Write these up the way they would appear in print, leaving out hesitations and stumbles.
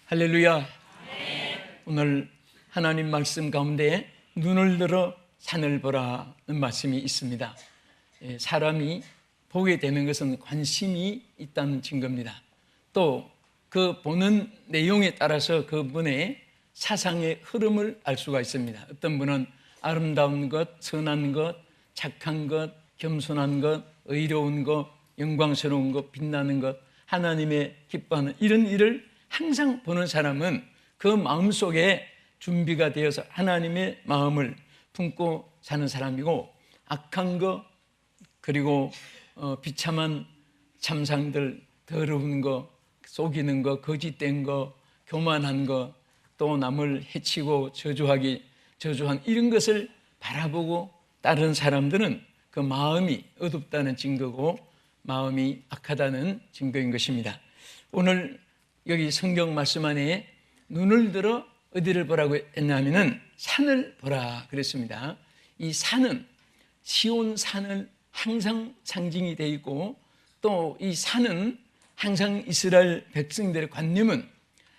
할렐루야. 오늘 하나님 말씀 가운데 눈을 들어 산을 보라는 말씀이 있습니다. 사람이 보게 되는 것은 관심이 있다는 증거입니다. 또 그 보는 내용에 따라서 그분의 사상의 흐름을 알 수가 있습니다. 어떤 분은 아름다운 것, 선한 것, 착한 것, 겸손한 것, 의로운 것, 영광스러운 것, 빛나는 것, 하나님의 기뻐하는 이런 일을 항상 보는 사람은 그 마음속에 준비가 되어서 하나님의 마음을 품고 사는 사람이고, 악한 것, 그리고 비참한 참상들, 더러운 것, 속이는 것, 거짓된 것, 교만한 것, 또 남을 해치고 저주한 이런 것을 바라보고 따르는 사람들은 그 마음이 어둡다는 증거고 마음이 악하다는 증거인 것입니다. 오늘 여기 성경 말씀 안에 눈을 들어 어디를 보라고 했냐면은 산을 보라 그랬습니다. 이 산은 시온 산을 항상 상징이 되어 있고, 또 이 산은 항상 이스라엘 백성들의 관념은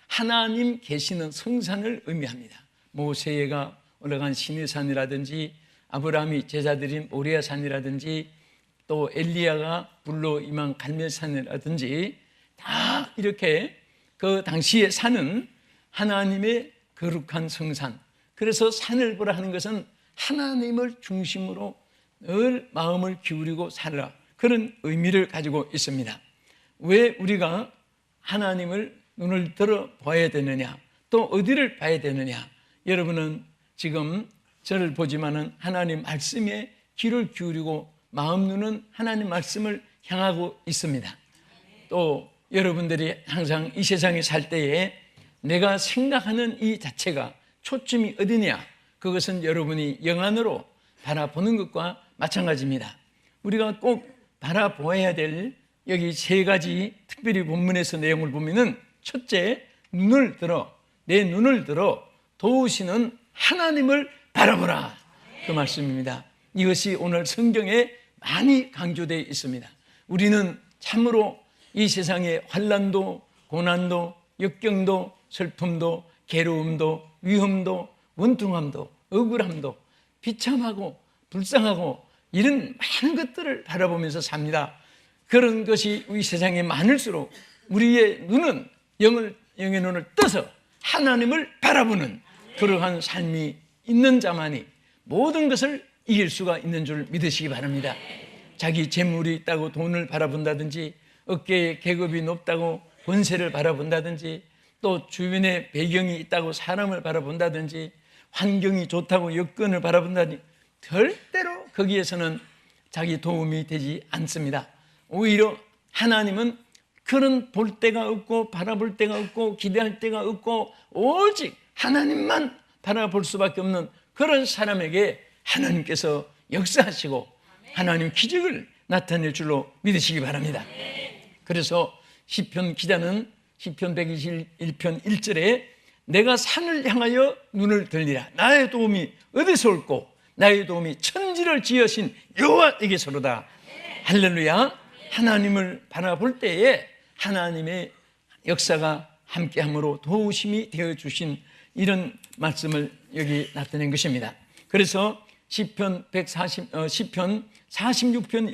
하나님 계시는 성산을 의미합니다. 모세가 올라간 시내산이라든지, 아브라함이 제자들인 모리아 산이라든지, 또 엘리야가 불로 임한 갈멜산이라든지, 다 이렇게 그 당시의 산은 하나님의 거룩한 성산, 그래서 산을 보라 하는 것은 하나님을 중심으로 늘 마음을 기울이고 살라, 그런 의미를 가지고 있습니다. 왜 우리가 하나님을 눈을 들어 봐야 되느냐, 또 어디를 봐야 되느냐? 여러분은 지금 저를 보지만은 하나님 말씀에 귀를 기울이고 마음 눈은 하나님 말씀을 향하고 있습니다. 또 여러분들이 항상 이 세상에 살 때에 내가 생각하는 이 자체가 초점이 어디냐? 그것은 여러분이 영안으로 바라보는 것과 마찬가지입니다. 우리가 꼭 바라보아야 될 여기 세 가지 특별히 본문에서 내용을 보면은, 첫째, 내 눈을 들어 도우시는 하나님을 바라보라, 그 말씀입니다. 이것이 오늘 성경에 많이 강조되어 있습니다. 우리는 참으로 이 세상의 환난도, 고난도, 역경도, 슬픔도, 괴로움도, 위험도, 원통함도, 억울함도, 비참하고 불쌍하고 이런 많은 것들을 바라보면서 삽니다. 그런 것이 우리 세상에 많을수록 우리의 눈은 영의 눈을 떠서 하나님을 바라보는 그러한 삶이 있는 자만이 모든 것을 이길 수가 있는 줄 믿으시기 바랍니다. 자기 재물이 있다고 돈을 바라본다든지, 어깨에 계급이 높다고 권세를 바라본다든지, 또 주변에 배경이 있다고 사람을 바라본다든지, 환경이 좋다고 여건을 바라본다든지, 절대로 거기에서는 자기 도움이 되지 않습니다. 오히려 하나님은 그런 볼 데가 없고 바라볼 데가 없고 기대할 데가 없고 오직 하나님만 바라볼 수밖에 없는 그런 사람에게 하나님께서 역사하시고 하나님 기적을 나타낼 줄로 믿으시기 바랍니다. 그래서 시편 기자는 시편 121편 1절에 내가 산을 향하여 눈을 들리라, 나의 도움이 어디서 올꼬, 나의 도움이 천지를 지으신 여호와에게서로다. 할렐루야. 하나님을 바라볼 때에 하나님의 역사가 함께함으로 도우심이 되어주신 이런 말씀을 여기 나타낸 것입니다. 그래서 시편 46편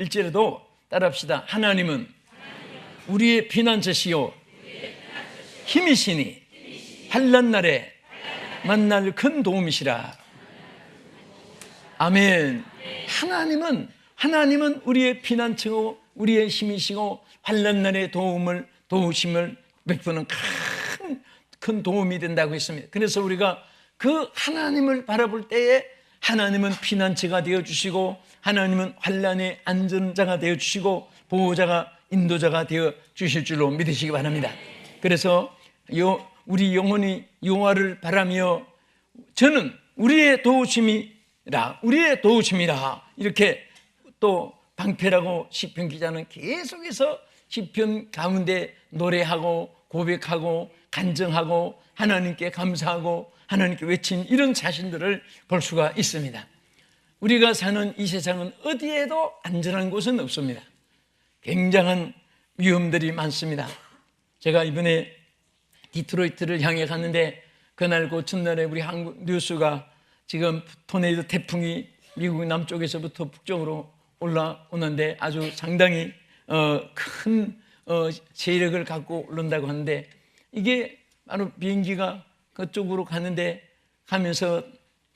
1절에도 따라합시다. 하나님은 우리의 피난처시요 힘이시니 환난 날에 만날 큰 도움이시라. 아멘. 하나님은 우리의 피난처고 우리의 힘이시고 환난 날의 도우심을 베푸는 큰 도움이 된다고 했습니다. 그래서 우리가 그 하나님을 바라볼 때에 하나님은 피난처가 되어주시고, 하나님은 환난의 안전자가 되어주시고, 보호자가, 인도자가 되어주실 줄로 믿으시기 바랍니다. 그래서 우리 영혼이 여호와를 바라며 저는 우리의 도우심이라 이렇게 또 방패라고 시편 기자는 계속해서 시편 가운데 노래하고 고백하고 간증하고 하나님께 감사하고 하나님께 외친 이런 자신들을 볼 수가 있습니다. 우리가 사는 이 세상은 어디에도 안전한 곳은 없습니다. 굉장한 위험들이 많습니다. 제가 이번에 디트로이트를 향해 갔는데 그날 그 전날에 우리 한국 뉴스가 지금 토네이도 태풍이 미국 남쪽에서부터 북쪽으로 올라오는데 아주 상당히 큰 세력을 갖고 오른다고 하는데, 이게 바로 비행기가 그쪽으로 가면서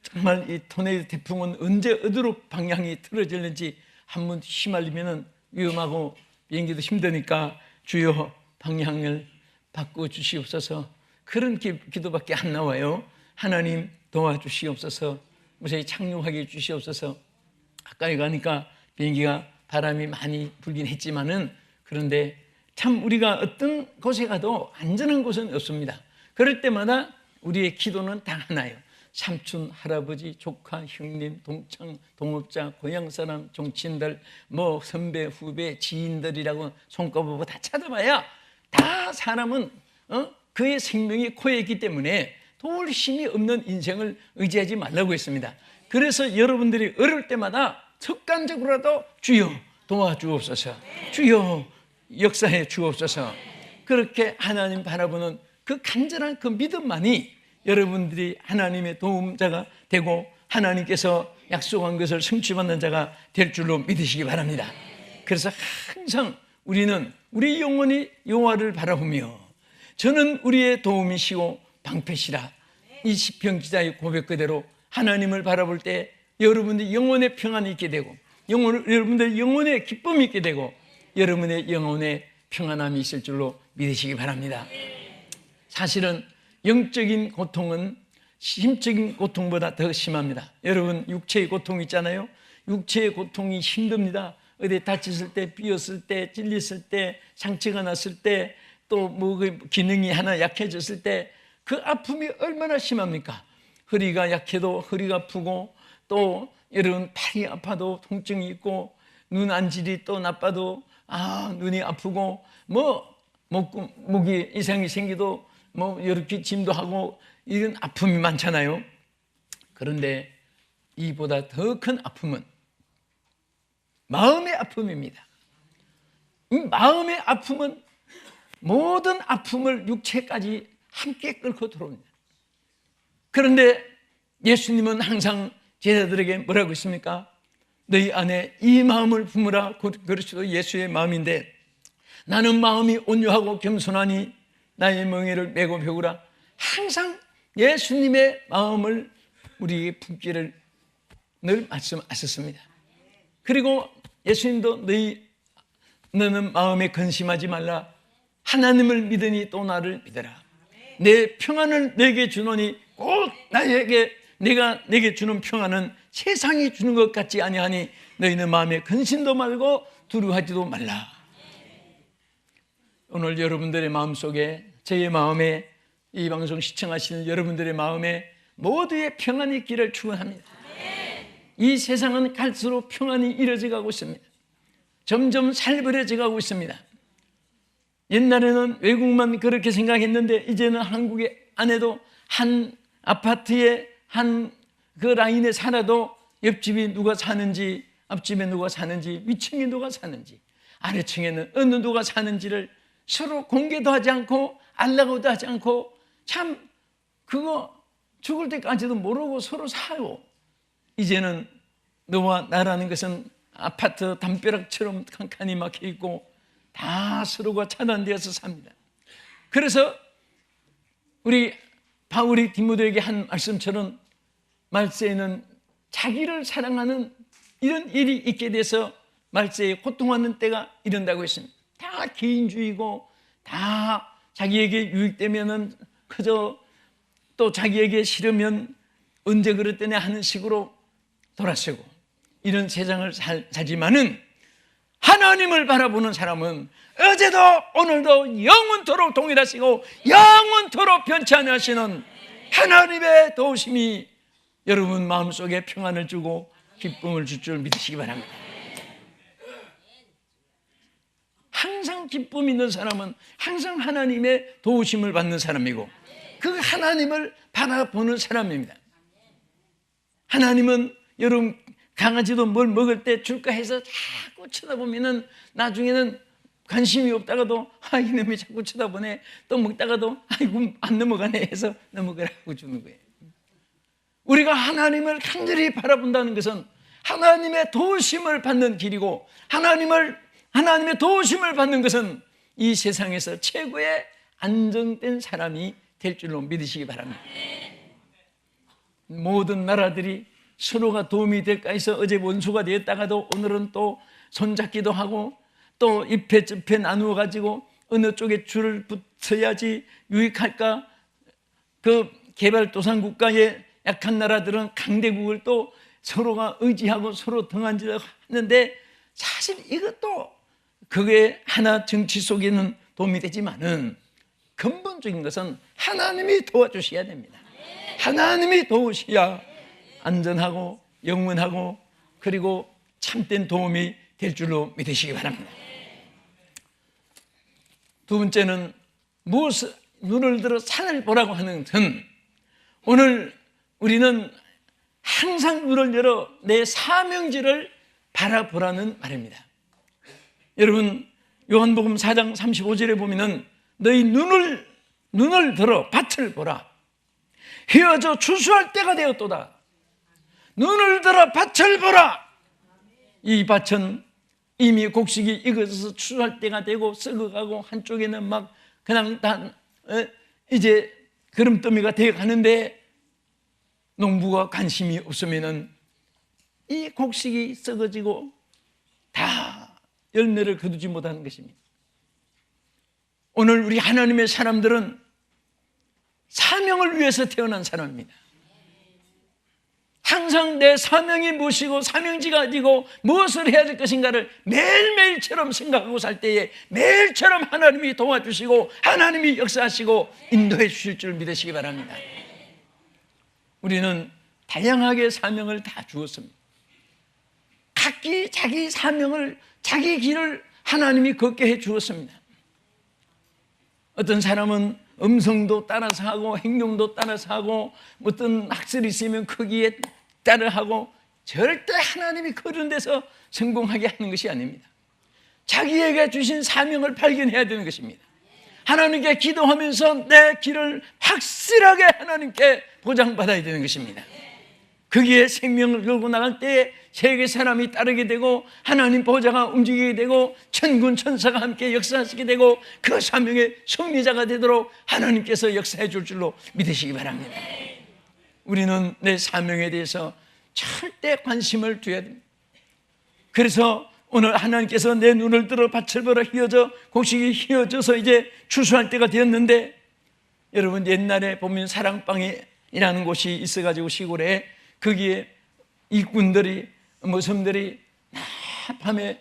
정말 이 토네이도 태풍은 언제 어디로 방향이 틀어질는지 한번 휘말리면 위험하고 비행기도 힘드니까 주여 방향을 바꿔주시옵소서. 그런 기도밖에 안 나와요. 하나님 도와주시옵소서. 무사히 착륙하게 해주시옵소서. 가까이 가니까 비행기가 바람이 많이 불긴 했지만은, 그런데 참 우리가 어떤 곳에 가도 안전한 곳은 없습니다. 그럴 때마다 우리의 기도는 다 하나예요. 삼촌, 할아버지, 조카, 형님, 동창, 동업자, 고향 사람, 정치인들, 뭐 선배, 후배, 지인들이라고 손꼽아보고 다 찾아봐야 다 사람은 그의 생명이 코에 있기 때문에 도울 힘이 없는 인생을 의지하지 말라고 했습니다. 그래서 여러분들이 어려울 때마다 습관적으로라도 주여 도와주옵소서, 주여 역사해 주옵소서, 그렇게 하나님 바라보는 그 간절한 그 믿음만이 여러분들이 하나님의 도움자가 되고 하나님께서 약속한 것을 성취받는 자가 될 줄로 믿으시기 바랍니다. 그래서 항상 우리는 우리 영혼이 여호와를 바라보며 저는 우리의 도움이시고 방패시라, 이 시편 기자의 고백 그대로 하나님을 바라볼 때 여러분들 영혼의 평안이 있게 되고 여러분들 영혼의 기쁨이 있게 되고 여러분의 영혼의 평안함이 있을 줄로 믿으시기 바랍니다. 사실은 영적인 고통은 심적인 고통보다 더 심합니다. 여러분 육체의 고통 있잖아요. 육체의 고통이 힘듭니다. 어디 다쳤을 때, 삐었을 때, 찔렸을 때, 상처가 났을 때, 또 뭐 기능이 하나 약해졌을 때 그 아픔이 얼마나 심합니까? 허리가 약해도 허리가 아프고, 또 여러분 팔이 아파도 통증이 있고, 눈 안질이 또 나빠도 눈이 아프고, 뭐 목이 이상이 생기도 뭐 이렇게 짐도 하고 이런 아픔이 많잖아요. 그런데 이보다 더 큰 아픔은 마음의 아픔입니다. 이 마음의 아픔은 모든 아픔을 육체까지 함께 끌고 들어옵니다. 그런데 예수님은 항상 제자들에게 뭐라고 했습니까? 너희 안에 이 마음을 품으라. 그리스도 예수의 마음인데, 나는 마음이 온유하고 겸손하니 나의 멍에를 메고 배우라. 항상 예수님의 마음을 우리에게 품기를 늘 말씀하셨습니다. 그리고 예수님도 너는 마음에 근심하지 말라. 하나님을 믿으니 또 나를 믿어라. 내 평안을 내게 주노니 꼭 내가 내게 주는 평안은 세상이 주는 것 같지 아니하니 너희는 마음에 근심도 말고 두려워하지도 말라. 오늘 여러분들의 마음속에, 저의 마음에, 이 방송 시청하시는 여러분들의 마음에 모두의 평안이 있기를 축원합니다. 이 세상은 갈수록 평안이 이루어져 가고 있습니다. 점점 살벌해져 가고 있습니다. 옛날에는 외국만 그렇게 생각했는데 이제는 한국 안에도 한 아파트에 한 그 라인에 살아도 옆집이 누가 사는지, 앞집에 누가 사는지, 위층에 누가 사는지, 아래층에는 어느 누가 사는지를 서로 공개도 하지 않고 알라고도 하지 않고, 참 그거 죽을 때까지도 모르고 서로 살고, 이제는 너와 나라는 것은 아파트 담벼락처럼 칸칸이 막혀 있고 다 서로가 차단되어서 삽니다. 그래서 우리 바울이 디모데에게 한 말씀처럼 말세에는 자기를 사랑하는 이런 일이 있게 돼서 말세에 고통하는 때가 이른다고 했습니다. 다 개인주의고 다 자기에게 유익되면은 그저 또 자기에게 싫으면 언제 그랬더니 하는 식으로 돌아서고 이런 세상을 살지만은 하나님을 바라보는 사람은 어제도 오늘도 영원토록 동일하시고 영원토록 변치 않으시는 하나님의 도우심이 여러분 마음속에 평안을 주고 기쁨을 줄 줄 믿으시기 바랍니다. 항상 기쁨 있는 사람은 항상 하나님의 도우심을 받는 사람이고 그 하나님을 바라보는 사람입니다. 하나님은 여러분 강아지도 뭘 먹을 때 줄까 해서 자꾸 쳐다보면은 나중에는 관심이 없다가도 이놈이 자꾸 쳐다보네, 또 먹다가도 아이고 안 넘어가네 해서 넘어가라고 주는 거예요. 우리가 하나님을 간절히 바라본다는 것은 하나님의 도우심을 받는 길이고, 하나님의 도우심을 받는 것은 이 세상에서 최고의 안정된 사람이 될 줄로 믿으시기 바랍니다. 모든 나라들이 서로가 도움이 될까 해서 어제 원수가 되었다가도 오늘은 또 손잡기도 하고, 또 잎에 즙에 나누어 가지고 어느 쪽에 줄을 붙여야지 유익할까, 그 개발도상국가의 약한 나라들은 강대국을 또 서로가 의지하고 서로 등한지하고 하는데, 사실 이것도 그게 하나 정치 속에는 도움이 되지만은 근본적인 것은 하나님이 도와주셔야 됩니다. 하나님이 도우셔야 안전하고 영원하고 그리고 참된 도움이 될 줄로 믿으시기 바랍니다. 두 번째는 무엇을 눈을 들어 산을 보라고 하는 것은, 오늘 우리는 항상 눈을 열어 내 사명지를 바라보라는 말입니다. 여러분, 요한복음 4장 35절에 보면은 너희 눈을 들어 밭을 보라. 휘어져 추수할 때가 되었도다. 눈을 들어 밭을 보라. 이 밭은 이미 곡식이 익어서 추수할 때가 되고 썩어가고, 한쪽에는 막 그냥 이제 그름더미가 되어 가는데, 농부가 관심이 없으면은 이 곡식이 썩어지고 다 열매를 거두지 못하는 것입니다. 오늘 우리 하나님의 사람들은 사명을 위해서 태어난 사람입니다. 항상 내 사명이 무엇이고 사명지가 어디고 무엇을 해야 될 것인가를 매일매일처럼 생각하고 살 때에 매일처럼 하나님이 도와주시고 하나님이 역사하시고 인도해 주실 줄 믿으시기 바랍니다. 우리는 다양하게 사명을 다 주었습니다. 각기 자기 사명을, 자기 길을 하나님이 걷게 해 주었습니다. 어떤 사람은 음성도 따라서 하고 행동도 따라서 하고, 어떤 학설이 있으면 거기에 따라하고, 절대 하나님이 그런 데서 성공하게 하는 것이 아닙니다. 자기에게 주신 사명을 발견해야 되는 것입니다. 하나님께 기도하면서 내 길을 확실하게 하나님께 보장받아야 되는 것입니다. 거기에 생명을 걸고 나갈 때에 세계 사람이 따르게 되고 하나님 보좌가 움직이게 되고 천군 천사가 함께 역사하시게 되고 그 사명의 승리자가 되도록 하나님께서 역사해 줄 줄로 믿으시기 바랍니다. 우리는 내 사명에 대해서 절대 관심을 두어야 됩니다. 그래서 오늘 하나님께서 내 눈을 들어 밭을 보라, 휘어져 곡식이 휘어져서 이제 추수할 때가 되었는데, 여러분 옛날에 보면 사랑방이라는 곳이 있어가지고 시골에, 거기에 일꾼들이 모섬들이 밤에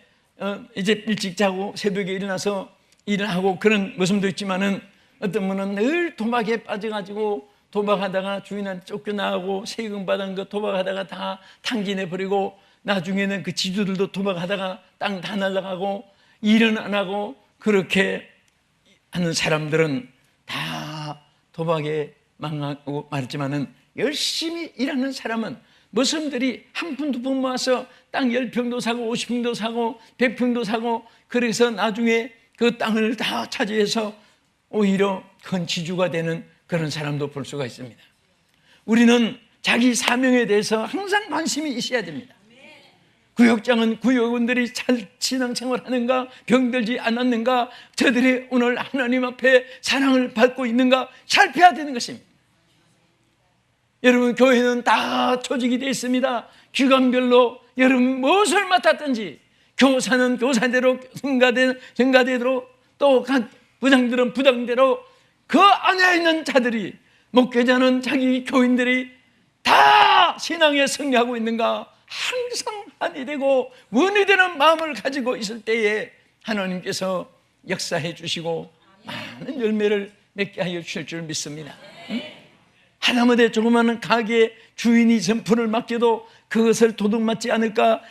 이제 일찍 자고 새벽에 일어나서 일을 하고 그런 모습도 있지만은, 어떤 분은 늘 도박에 빠져가지고 도박하다가 주인한테 쫓겨나가고 세금 받은 거 도박하다가 다 탕진해버리고, 나중에는 그 지주들도 도박하다가 땅 다 날아가고 일은 안 하고, 그렇게 하는 사람들은 다 도박에 망하고 말했지만은, 열심히 일하는 사람은 머슴들이 한 푼 두 푼 모아서 땅 10평도 사고 50평도 사고 100평도 사고, 그래서 나중에 그 땅을 다 차지해서 오히려 큰 지주가 되는 그런 사람도 볼 수가 있습니다. 우리는 자기 사명에 대해서 항상 관심이 있어야 됩니다. 구역장은 구역원들이 잘 신앙생활하는가, 병들지 않았는가, 저들이 오늘 하나님 앞에 사랑을 받고 있는가 살펴야 되는 것입니다. 여러분, 교회는 다 조직이 되어 있습니다. 기관별로 여러분 무엇을 맡았든지, 교사는 교사대로, 성가대로, 또 각 부장들은 부장대로, 그 안에 있는 자들이, 목회자는 자기 교인들이 다 신앙에 승리하고 있는가 항상 한이 되고 원이 되는 마음을 가지고 있을 때에 하나님께서 역사해 주시고 많은 열매를 맺게 하여 주실 줄 믿습니다. 하다못해 조그마한 가게 주인이 점포를 맡겨도 그것을 도둑맞지 않을까,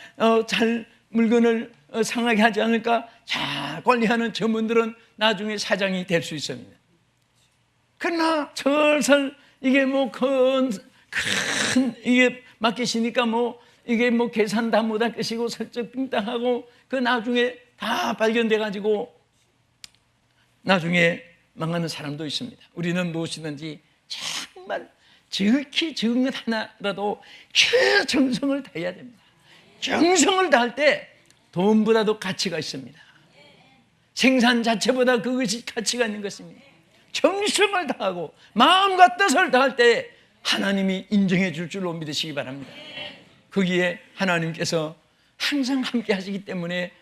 잘 물건을 상하게 하지 않을까 잘 관리하는 점원들은 나중에 사장이 될 수 있습니다. 그러나 설설 이게 뭐 큰 이게 맡기시니까 뭐 이게 뭐 계산 다 못할 것이고 설적 빙땅하고, 그 나중에 다 발견돼 가지고 나중에 망하는 사람도 있습니다. 우리는 무엇이든지 정말 지극히 적은 것 하나라도 최정성을 다해야 됩니다. 정성을 다할 때 돈보다도 가치가 있습니다. 생산 자체보다 그것이 가치가 있는 것입니다. 정성을 다하고 마음과 뜻을 다할 때 하나님이 인정해 줄 줄로 믿으시기 바랍니다. 거기에 하나님께서 항상 함께 하시기 때문에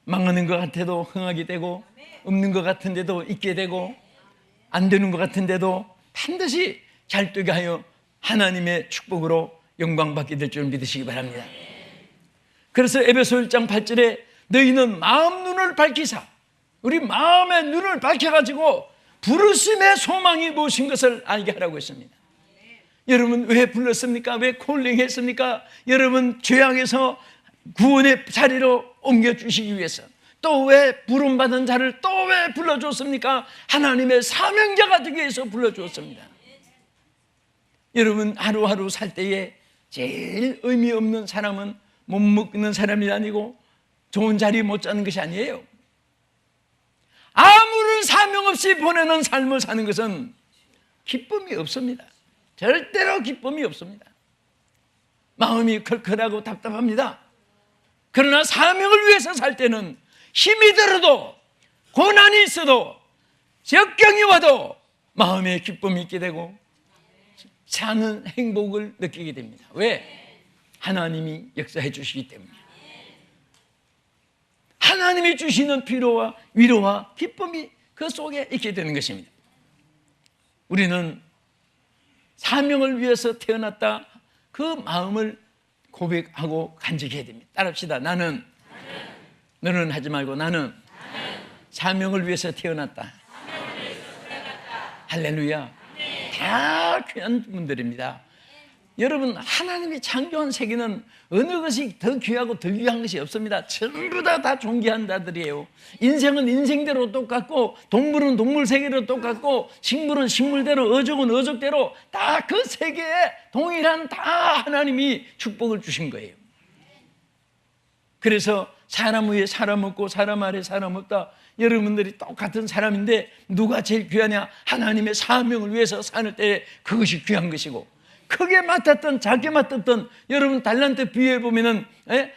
망하는 것 같아도 흥하게 되고, 없는 것 같은데도 있게 되고, 안 되는 것 같은데도 반드시 잘 되게 하여 하나님의 축복으로 영광받게 될 줄 믿으시기 바랍니다. 그래서 에베소 1장 8절에 너희는 마음 눈을 밝히사, 우리 마음의 눈을 밝혀가지고 부르심의 소망이 무엇인 것을 알게 하라고 했습니다. 여러분 왜 불렀습니까? 왜 콜링했습니까? 여러분 죄악에서 구원의 자리로 옮겨주시기 위해서. 또 왜 부름받은 자를 또 왜 불러줬습니까? 하나님의 사명자가 되기 위해서 불러주었습니다. 여러분 하루하루 살 때에 제일 의미 없는 사람은 못 먹는 사람이 아니고 좋은 자리 못 자는 것이 아니에요. 아무런 사명 없이 보내는 삶을 사는 것은 기쁨이 없습니다. 절대로 기쁨이 없습니다. 마음이 컬컬하고 답답합니다. 그러나 사명을 위해서 살 때는 힘이 들어도 고난이 있어도 역경이 와도 마음에 기쁨이 있게 되고 사는 행복을 느끼게 됩니다. 왜? 하나님이 역사해 주시기 때문에. 하나님이 주시는 피로와 위로와 기쁨이 그 속에 있게 되는 것입니다. 우리는 사명을 위해서 태어났다, 그 마음을 고백하고 간직해야 됩니다. 따라합시다. 나는, 너는 하지 말고 나는 사명을 위해서 태어났다. 할렐루야. 다 귀한 분들입니다. 여러분 하나님이 창조한 세계는 어느 것이 더 귀하고 더 귀한 것이 없습니다. 전부 다 존귀한 자들이에요. 인생은 인생대로 똑같고, 동물은 동물 세계로 똑같고, 식물은 식물대로, 어족은 어족대로 다 그 세계에 동일한 다 하나님이 축복을 주신 거예요. 그래서 사람 위에 사람 없고 사람 아래 사람 없다. 여러분들이 똑같은 사람인데 누가 제일 귀하냐? 하나님의 사명을 위해서 사는 때 그것이 귀한 것이고, 크게 맡았던 작게 맡았던, 여러분 달란트 비유해 보면은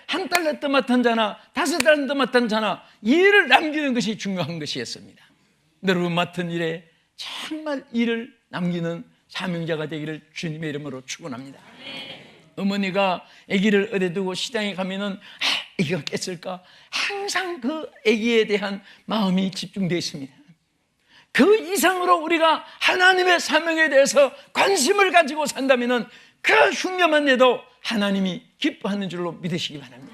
한 달란트 맡은 자나 5달란트 맡은 자나 일을 남기는 것이 중요한 것이었습니다. 여러분 맡은 일에 정말 일을 남기는 사명자가 되기를 주님의 이름으로 축원합니다. 어머니가 아기를 어디 두고 시장에 가면은 아기가 깼을까? 항상 그 아기에 대한 마음이 집중되어 있습니다. 그 이상으로 우리가 하나님의 사명에 대해서 관심을 가지고 산다면 그 흉년만 내도 하나님이 기뻐하는 줄로 믿으시기 바랍니다.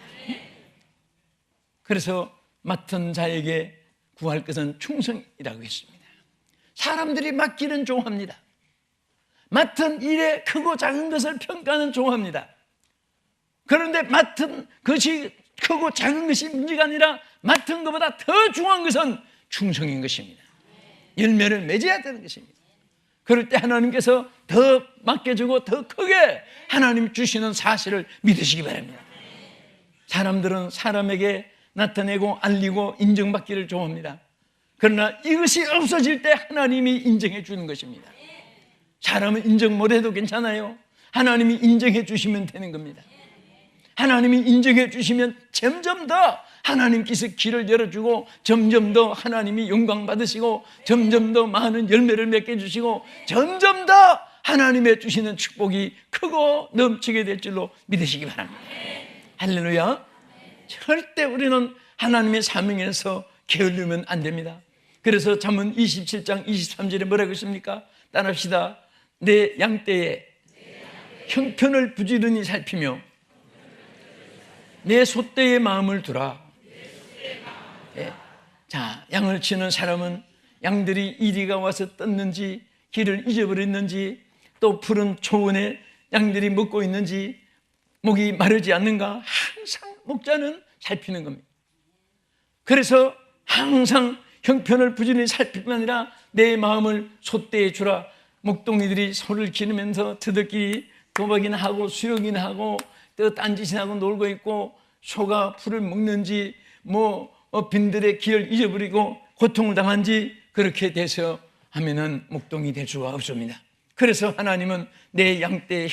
그래서 맡은 자에게 구할 것은 충성이라고 했습니다. 사람들이 맡기는 좋아합니다. 맡은 일에 크고 작은 것을 평가하는 좋아합니다. 그런데 맡은 것이 크고 작은 것이 문제가 아니라 맡은 것보다 더 중요한 것은 충성인 것입니다. 열매를 맺어야 되는 것입니다. 그럴 때 하나님께서 더 맡겨주고 더 크게 하나님 주시는 사실을 믿으시기 바랍니다. 사람들은 사람에게 나타내고 알리고 인정받기를 좋아합니다. 그러나 이것이 없어질 때 하나님이 인정해 주는 것입니다. 사람은 인정 못해도 괜찮아요. 하나님이 인정해 주시면 되는 겁니다. 하나님이 인정해 주시면 점점 더 하나님께서 길을 열어주고, 점점 더 하나님이 영광 받으시고, 점점 더 많은 열매를 맺게 해주시고, 점점 더 하나님의 주시는 축복이 크고 넘치게 될 줄로 믿으시기 바랍니다. 할렐루야. 절대 우리는 하나님의 사명에서 게을르면 안 됩니다. 그래서 잠언 27장 23절에 뭐라고 했습니까? 따라합시다. 내 양떼에 형편을 부지런히 살피며 내 소떼의 마음을 두라. 예. 자, 양을 치는 사람은 양들이 이리가 와서 떴는지, 길을 잊어버렸는지, 또 푸른 초원에 양들이 먹고 있는지, 목이 마르지 않는가 항상 목자는 살피는 겁니다. 그래서 항상 형편을 부지런히 살필뿐 아니라 내 마음을 소떼에 주라. 목동이들이 소를 기르면서 저들끼리 도박이나 하고 수욕이나 하고 또 딴짓이나 하고 놀고 있고, 소가 풀을 먹는지 빈들의 길을 잊어버리고 고통을 당한지 그렇게 돼서 하면은 목동이 될 수가 없습니다. 그래서 하나님은 내 양떼의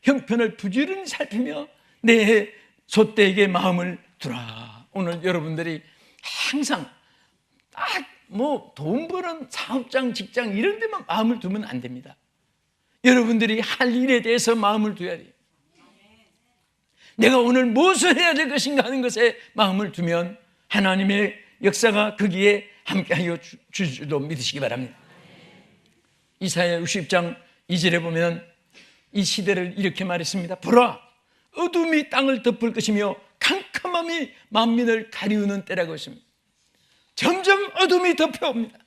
형편을 부지런히 살피며 내 소떼에게 마음을 두라. 오늘 여러분들이 항상 딱 돈 버는 사업장, 직장 이런 데만 마음을 두면 안 됩니다. 여러분들이 할 일에 대해서 마음을 둬야 돼요. 내가 오늘 무엇을 해야 될 것인가 하는 것에 마음을 두면 하나님의 역사가 거기에 함께하여 주실 줄도 믿으시기 바랍니다. 이사야 60장 2절에 보면 이 시대를 이렇게 말했습니다. 보라, 어둠이 땅을 덮을 것이며 캄캄함이 만민을 가리우는 때라고 했습니다. 점점 어둠이 덮여옵니다.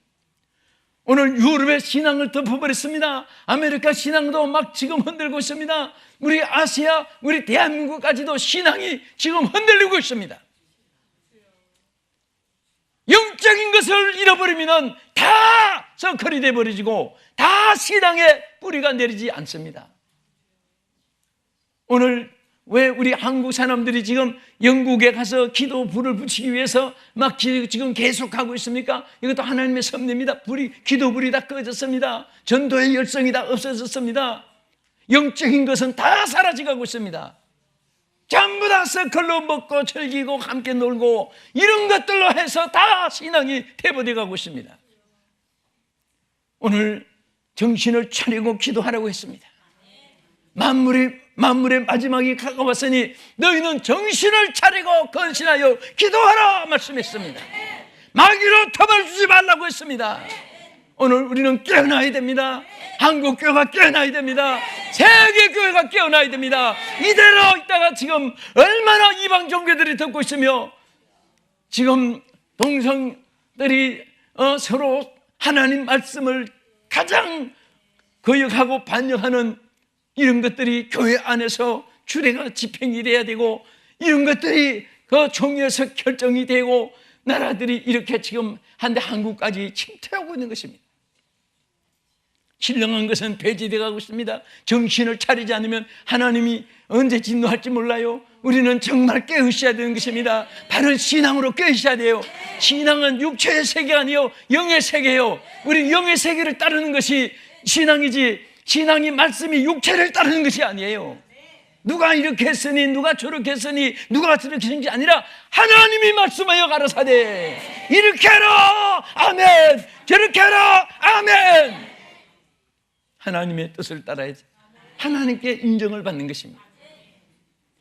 오늘 유럽의 신앙을 덮어버렸습니다. 아메리카 신앙도 막 지금 흔들고 있습니다. 우리 아시아, 우리 대한민국까지도 신앙이 지금 흔들리고 있습니다. 영적인 것을 잃어버리면 다 서클이 되어버리고 다 신앙의 뿌리가 내리지 않습니다. 오늘 왜 우리 한국 사람들이 지금 영국에 가서 기도 불을 붙이기 위해서 막 지금 계속하고 있습니까? 이것도 하나님의 섭리입니다. 기도 불이 다 꺼졌습니다. 전도의 열성이 다 없어졌습니다. 영적인 것은 다 사라져가고 있습니다. 전부 다 서클로 먹고 즐기고 함께 놀고 이런 것들로 해서 다 신앙이 퇴보되어 있습니다. 오늘 정신을 차리고 기도하라고 했습니다. 만물의 마지막이 가까웠으니 너희는 정신을 차리고 건신하여 기도하라 말씀했습니다. 마귀로 터벌주지 말라고 했습니다. 오늘 우리는 깨어나야 됩니다. 한국 교회가 깨어나야 됩니다. 세계 교회가 깨어나야 됩니다. 이대로 있다가 지금 얼마나 이방 종교들이 듣고 있으며 지금 동성들이 서로 하나님 말씀을 가장 거역하고 반역하는 이런 것들이 교회 안에서 주례가 집행이 돼야 되고 이런 것들이 그 총회에서 결정이 되고 나라들이 이렇게 지금 한데 한국까지 침투하고 있는 것입니다. 신령한 것은 폐지되어 가고 있습니다. 정신을 차리지 않으면 하나님이 언제 진노할지 몰라요. 우리는 정말 깨우셔야 되는 것입니다. 바른 신앙으로 깨우셔야 돼요. 신앙은 육체의 세계가 아니요 영의 세계예요. 우리 영의 세계를 따르는 것이 신앙이지 신앙이 말씀이 육체를 따르는 것이 아니에요. 누가 이렇게 했으니 누가 저렇게 했으니 누가 저렇게 했는지 아니라 하나님이 말씀하여 가라사대 이렇게 하라 아멘, 저렇게 하라 아멘. 하나님의 뜻을 따라야지 하나님께 인정을 받는 것입니다.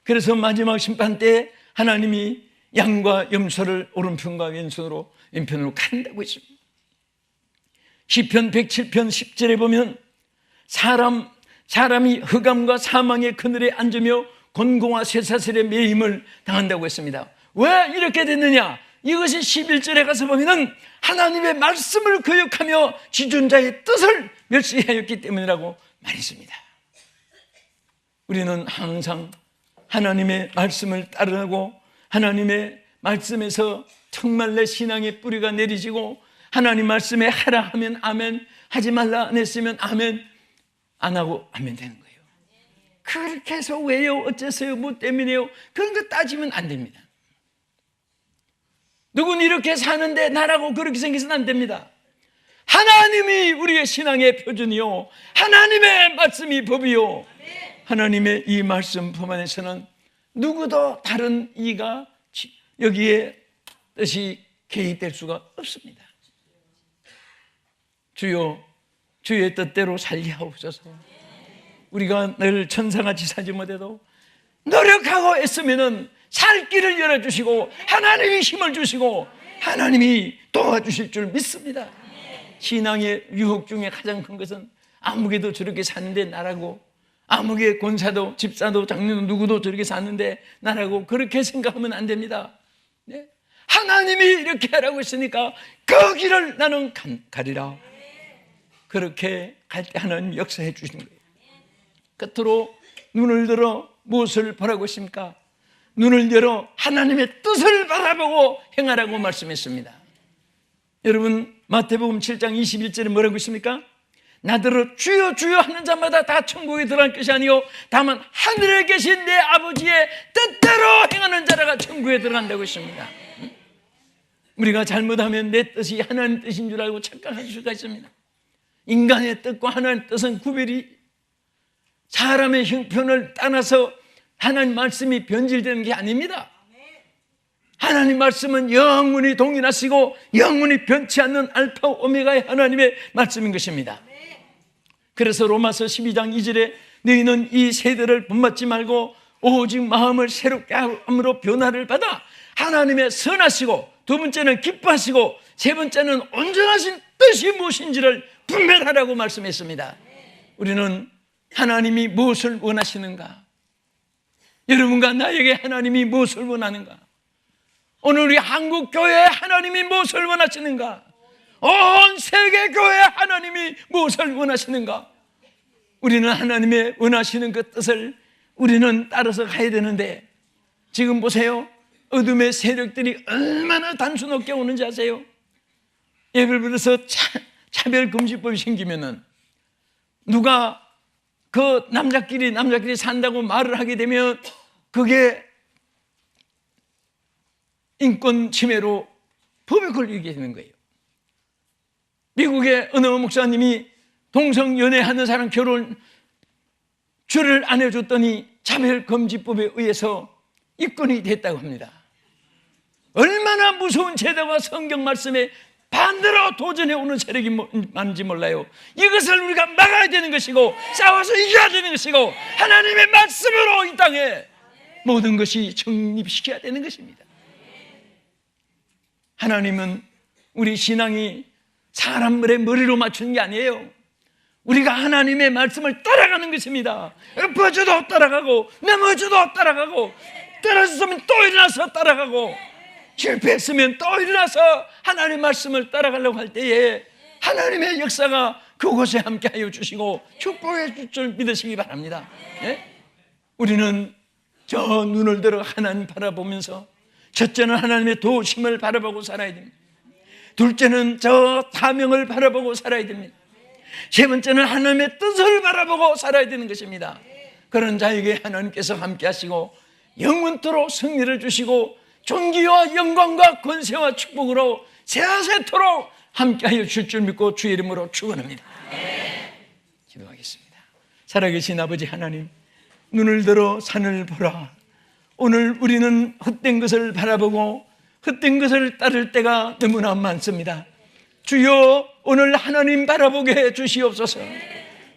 그래서 마지막 심판 때 하나님이 양과 염소를 오른편과 왼편으로 간다고 했습니다. 시편 107편 10절에 보면 사람이 흑암과 사망의 그늘에 앉으며 곤고와 쇠사슬의 매임을 당한다고 했습니다. 왜 이렇게 됐느냐? 이것이 11절에 가서 보면 하나님의 말씀을 거역하며 지존자의 뜻을 멸시하였기 때문이라고 말했습니다. 우리는 항상 하나님의 말씀을 따르고 하나님의 말씀에서 정말 내 신앙의 뿌리가 내리지고 하나님 말씀에 하라 하면 아멘, 하지 말라 안 했으면 아멘, 안 하고 하면 되는 거예요. 그렇게 해서 왜요? 어째서요? 뭐 때문에요? 그런 거 따지면 안 됩니다. 누구는 이렇게 사는데 나라고 그렇게 생겨서는 안 됩니다. 하나님이 우리의 신앙의 표준이요 하나님의 말씀이 법이요 하나님의 이 말씀 품 안에서는 누구도 다른 이가 여기에 뜻이 개입될 수가 없습니다. 주여 주의 뜻대로 살게 하옵소서. 우리가 늘 천사같이 살지 못해도 노력하고 애쓰면 살 길을 열어주시고 하나님이 힘을 주시고 하나님이 도와주실 줄 믿습니다. 신앙의 유혹 중에 가장 큰 것은 아무개도 저렇게 사는데 나라고, 아무개 권사도 집사도 장로도 누구도 저렇게 사는데 나라고 그렇게 생각하면 안 됩니다. 네? 하나님이 이렇게 하라고 했으니까 그 길을 나는 가리라. 그렇게 갈 때 하나님 역사해 주시는 거예요. 끝으로 눈을 들어 무엇을 보라고 했습니까? 눈을 열어 하나님의 뜻을 바라보고 행하라고 말씀했습니다. 여러분 마태복음 7장 21절에 뭐라고 있습니까? 나더러 주여 주여 하는 자마다 다 천국에 들어갈 것이 아니요 다만 하늘에 계신 내 아버지의 뜻대로 행하는 자라가 천국에 들어간다고 했습니다. 우리가 잘못하면 내 뜻이 하나님 뜻인 줄 알고 착각할 수가 있습니다. 인간의 뜻과 하나님의 뜻은 구별이, 사람의 형편을 떠나서 하나님 말씀이 변질되는 게 아닙니다. 하나님 말씀은 영원히 동일하시고 영원히 변치 않는 알파 오메가의 하나님의 말씀인 것입니다. 그래서 로마서 12장 2절에 너희는 이 세대를 본받지 말고 오직 마음을 새롭게 함으로 변화를 받아 하나님의 선하시고, 두 번째는 기뻐하시고, 세 번째는 온전하신 뜻이 무엇인지를 분별하라고 말씀했습니다. 우리는 하나님이 무엇을 원하시는가? 여러분과 나에게 하나님이 무엇을 원하는가? 오늘 우리 한국교회에 하나님이 무엇을 원하시는가? 온 세계교회에 하나님이 무엇을 원하시는가? 우리는 하나님의 원하시는 그 뜻을 우리는 따라서 가야 되는데, 지금 보세요. 어둠의 세력들이 얼마나 단수 높게 오는지 아세요? 예를 들어서 차별금지법이 생기면은 누가 그 남자끼리 산다고 말을 하게 되면 그게 인권 침해로 법에 걸리게 되는 거예요. 미국의 어느 목사님이 동성연애하는 사람 결혼 줄을 안 해줬더니 차별금지법에 의해서 입건이 됐다고 합니다. 얼마나 무서운 제도가 성경 말씀에 반대로 도전해 오는 세력이 많은지 몰라요. 이것을 우리가 막아야 되는 것이고 싸워서 이겨야 되는 것이고 하나님의 말씀으로 이 땅에 모든 것이 정립시켜야 되는 것입니다. 하나님은 우리 신앙이 사람들의 머리로 맞추는 게 아니에요. 우리가 하나님의 말씀을 따라가는 것입니다. 엎어져도 따라가고 넘어져도 따라가고, 떨어졌으면 또 일어나서 따라가고, 실패했으면 또 일어나서 하나님의 말씀을 따라가려고 할 때에 하나님의 역사가 그곳에 함께하여 주시고 축복해 줄 줄 믿으시기 바랍니다. 예? 우리는 저 눈을 들어 하나님 바라보면서, 첫째는 하나님의 도우심을 바라보고 살아야 됩니다. 둘째는 저 사명을 바라보고 살아야 됩니다. 세 번째는 하나님의 뜻을 바라보고 살아야 되는 것입니다. 그런 자에게 하나님께서 함께 하시고 영원토록 승리를 주시고 존귀와 영광과 권세와 축복으로 세세토록 함께하여 줄 줄 믿고 주의 이름으로 축원합니다. 기도하겠습니다. 살아계신 아버지 하나님, 눈을 들어 산을 보라. 오늘 우리는 헛된 것을 바라보고 헛된 것을 따를 때가 너무나 많습니다. 주여, 오늘 하나님 바라보게 해 주시옵소서.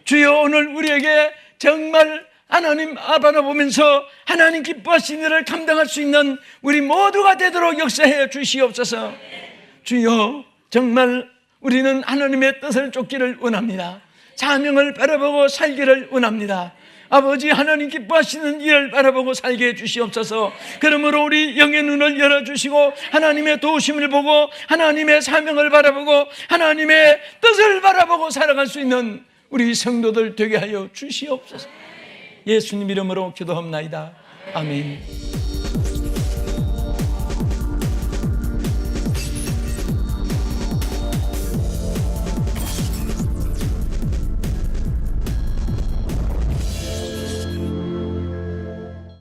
주여, 오늘 우리에게 정말 하나님 바라보면서 하나님 기뻐하시는 일을 감당할 수 있는 우리 모두가 되도록 역사해 주시옵소서. 주여, 정말 우리는 하나님의 뜻을 쫓기를 원합니다. 사명을 바라보고 살기를 원합니다. 아버지, 하나님 기뻐하시는 일을 바라보고 살게 해주시옵소서. 그러므로 우리 영의 눈을 열어주시고 하나님의 도우심을 보고 하나님의 사명을 바라보고 하나님의 뜻을 바라보고 살아갈 수 있는 우리 성도들 되게 하여 주시옵소서. 예수님 이름으로 기도합나이다. 아멘.